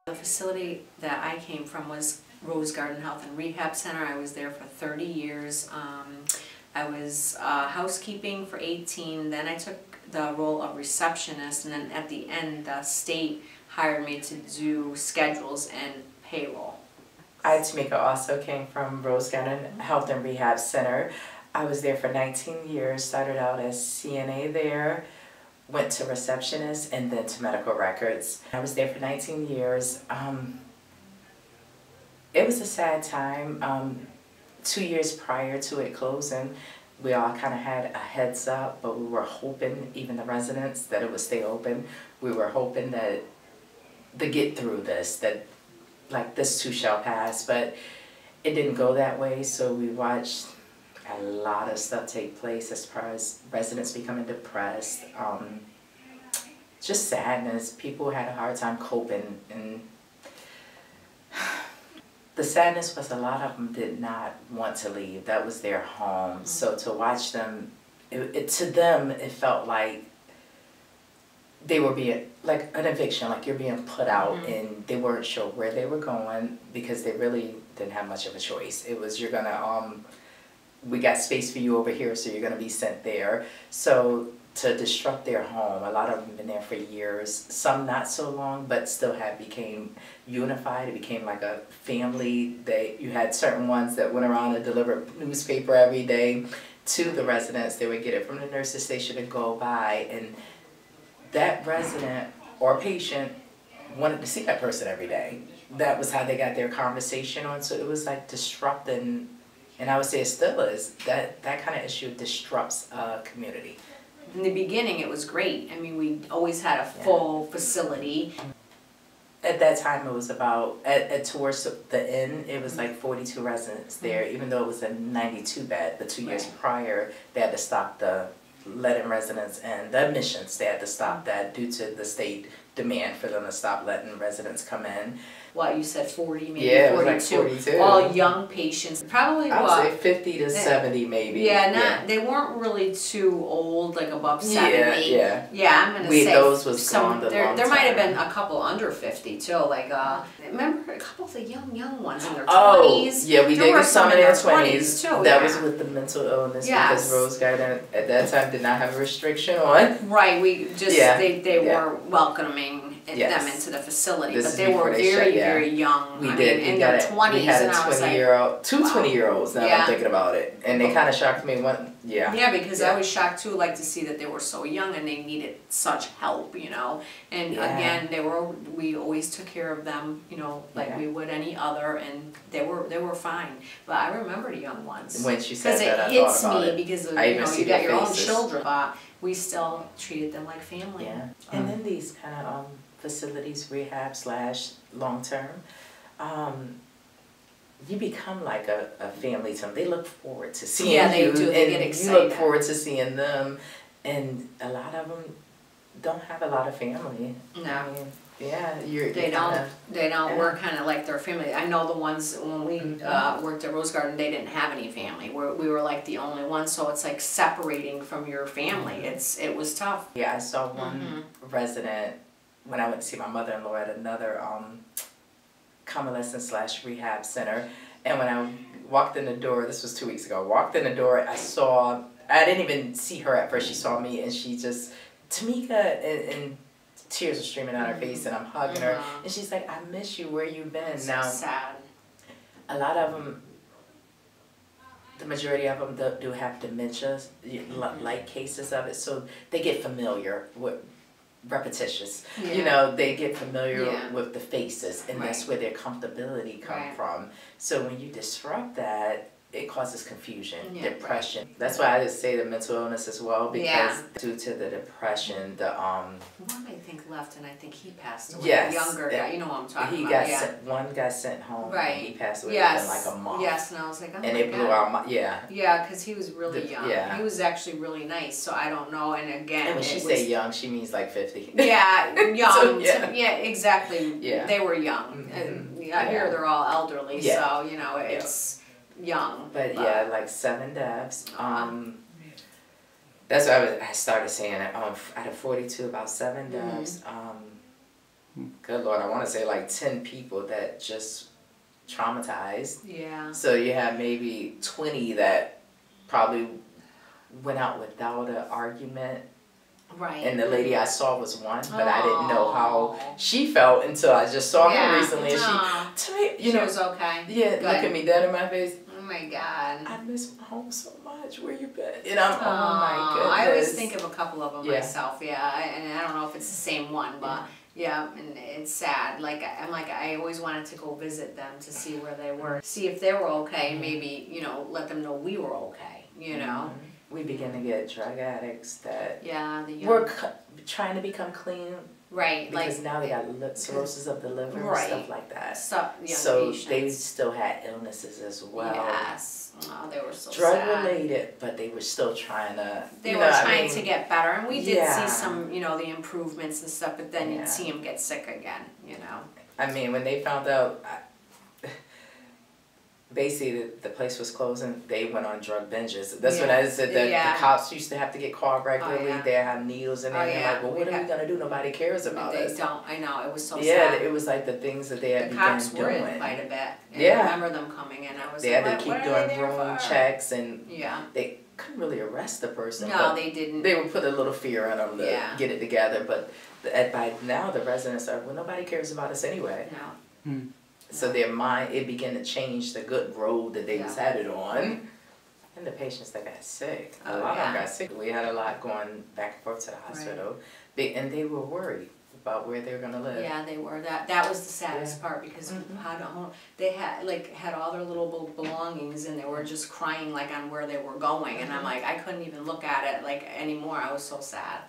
The facility that I came from was Rose Garden Health and Rehab Center. I was there for 30 years. I was housekeeping for 18, then I took the role of receptionist, and then at the end the state hired me to do schedules and payroll. I, Tamika, also came from Rose Garden Health and Rehab Center. I was there for 19 years, started out as CNA there, went to receptionist, and then to medical records. I was there for 19 years. It was a sad time. 2 years prior to it closing, we all kind of had a heads up, but we were hoping, even the residents, that it would stay open. We were hoping that to get through this, that like this too shall pass, but it didn't go that way. So we watched a lot of stuff take place as far as residents becoming depressed, just sadness. People had a hard time coping, and the sadness was a lot of them did not want to leave. That was their home. So to watch them, to them, it felt like they were being, like an eviction, like you're being put out, and they weren't sure where they were going because they really didn't have much of a choice. It was, you're gonna, we got space for you over here, so you're gonna be sent there. So to disrupt their home, a lot of them been there for years, some not so long, but still became unified. It became like a family. You had certain ones that went around and delivered newspaper every day to the residents. They would get it from the nurses station and go by, and that resident or patient wanted to see that person every day. That was how they got their conversation on. So it was like disrupting, and I would say it still is, that kind of issue disrupts a community. In the beginning it was great. I mean, we always had a full facility. At that time it was about, towards the end, it was like 42 residents there, even though it was a 92 bed. The 2 years prior, they had to stop the letting residents and the admissions. They had to stop that due to the state demand for them to stop letting residents come in. What, you said 40, maybe 42? Yeah, it was like 42. All young patients. Probably I would say 50 to 70 maybe. Yeah, they weren't really too old, like above 70. Yeah. Yeah, I'm going to say those was gone the long there might have time. been a couple under 50 too. Like, remember a couple of the young ones in their 20s? Oh, yeah, we did get some in their 20s too. That was with the mental illness, because Rose Garden at that time did not have a restriction on. Right, we just, they were welcoming them into the facility, but they were very young. We I did. mean, in their 20s, we had and a I was 20-year-old, two 20-year-olds. Now I'm thinking about it, and they kind of shocked me. Yeah, because I was shocked too, like to see that they were so young and they needed such help, you know. And again, we always took care of them, you know, like we would any other, and they were fine. But I remember the young ones. When she said that, I thought about it. Because of, you know, you got your own children, but we still treated them like family. Yeah, and then these kind of facilities, rehab / long-term, you become like a family to them. They look forward to seeing you. They do. They get excited. You look forward to seeing them, and a lot of them don't have a lot of family. No. I mean, they don't. We're kind of like their family. I know the ones when we worked at Rose Garden, they didn't have any family. We were like the only ones, so it's like separating from your family. It was tough. Yeah, I saw one resident when I went to see my mother-in-law at another convalescent / rehab center, and when I walked in the door, this was 2 weeks ago, walked in the door, I didn't even see her at first. She saw me, and she just, Tamika, and tears are streaming down her face, and I'm hugging her, and she's like, I miss you, where you been? So now, sad. A lot of them, the majority of them do have dementia, like cases of it, so they get familiar with repetitious. You know, they get familiar with the faces, and that's where their comfortability come from. So when you disrupt that, it causes confusion, depression. That's why I just say the mental illness as well, because due to the depression, one I think left, and I think he passed away. Yes, younger guy, you know what I'm talking about. One got sent home. And he passed away within like a month. Yes, and I was like, oh, and it blew out my Yeah, because he was really young. He was actually really nice. So I don't know. And again, and when she say young, she means like 50. Yeah, young. So, exactly. Yeah. They were young. I hear they're all elderly. So you know, it's young. But like 7 deaths. That's why I started saying it. Out of 42, about 7 deaths. good Lord, I want to say like 10 people that just traumatized. Yeah. So you have maybe 20 that probably went out without an argument. Right. And the lady I saw was one, but I didn't know how she felt until I just saw her recently. And she, to me, you know, was okay. Yeah, Good. Look at me dead in my face. Oh my God. I miss my home so much. Where you been? And I'm, oh my goodness. I always think of a couple of them myself, and I don't know if it's the same one, but yeah, and it's sad. Like, I always wanted to go visit them to see where they were, see if they were okay, and maybe, you know, let them know we were okay, you know. We begin to get drug addicts that the were trying to become clean. Right. Because now they got cirrhosis of the liver and stuff like that. So they still had illnesses as well. Yes. Oh, they were so drug sad. related, but they were still trying to. They were trying to get better, and we did see some, you know, the improvements and stuff. But then you'd see them get sick again, you know. I mean, when they found out, basically the place was closing, they went on drug binges. That's when I said that the cops used to have to get called regularly. They have needles in there. And they're like, well, what are we gonna do? Nobody cares about us. They don't. I know, it was so sad. Yeah, it was like the things that they had begun doing. The cops were in quite a bit. And I remember them coming in. I was they had to keep doing room checks, and they couldn't really arrest the person. No, they didn't. They would put a little fear in them to get it together. But by now, the residents are, well, nobody cares about us anyway. No. So their mind, it began to change the good road that they was headed on. And the patients that got sick, a lot of them got sick. We had a lot going back and forth to the hospital. And they were worried about where they were going to live. Yeah, they were. That was the saddest part, because they had all their little belongings, and they were just crying like on where they were going. And I'm like, I couldn't even look at it like anymore. I was so sad.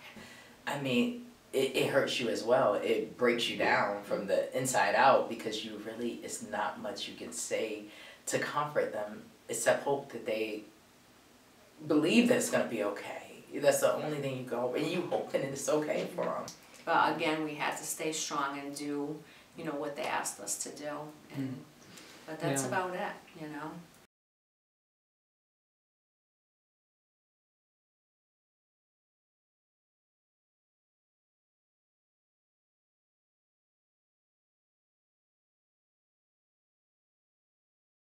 I mean, it hurts you as well. It breaks you down from the inside out, because you really, it's not much you can say to comfort them except hope that they believe that it's going to be okay. That's the only thing you go, and you hoping it's okay for them. But again, we had to stay strong and do, you know, what they asked us to do. But that's about it, you know.